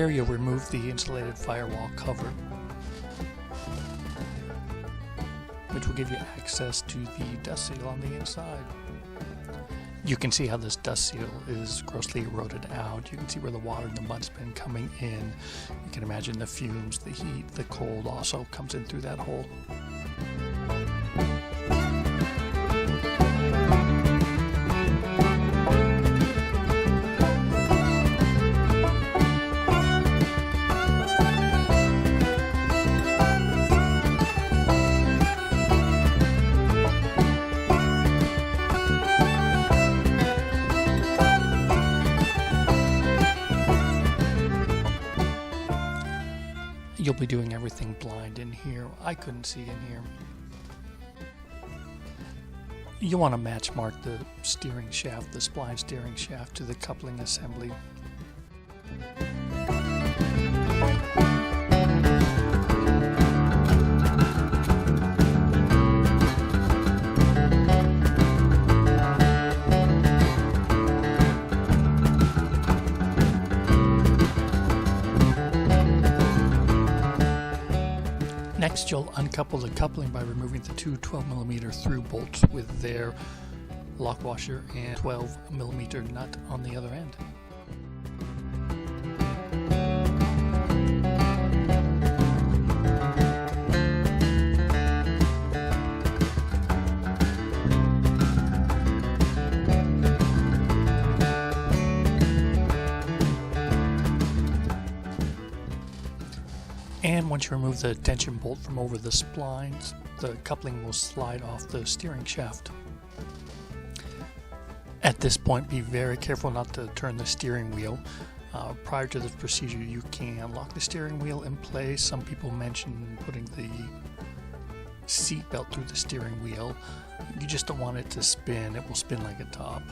Here you'll remove the insulated firewall cover, which will give you access to the dust seal on the inside. You can see how this dust seal is grossly eroded out. You can see where the water and the mud's been coming in. You can imagine the fumes, the heat, the cold also comes in through that hole. You'll be doing everything blind in here. I couldn't see in here. You want to match mark the steering shaft, the spline steering shaft, to the coupling assembly. Next, you'll uncouple the coupling by removing the two 12mm through bolts with their lock washer and 12mm nut on the other end. And once you remove the tension bolt from over the splines, the coupling will slide off the steering shaft. At this point, be very careful not to turn the steering wheel. Prior to this procedure, you can lock the steering wheel in place. Some people mention putting the seat belt through the steering wheel. You just don't want it to spin. It will spin like a top.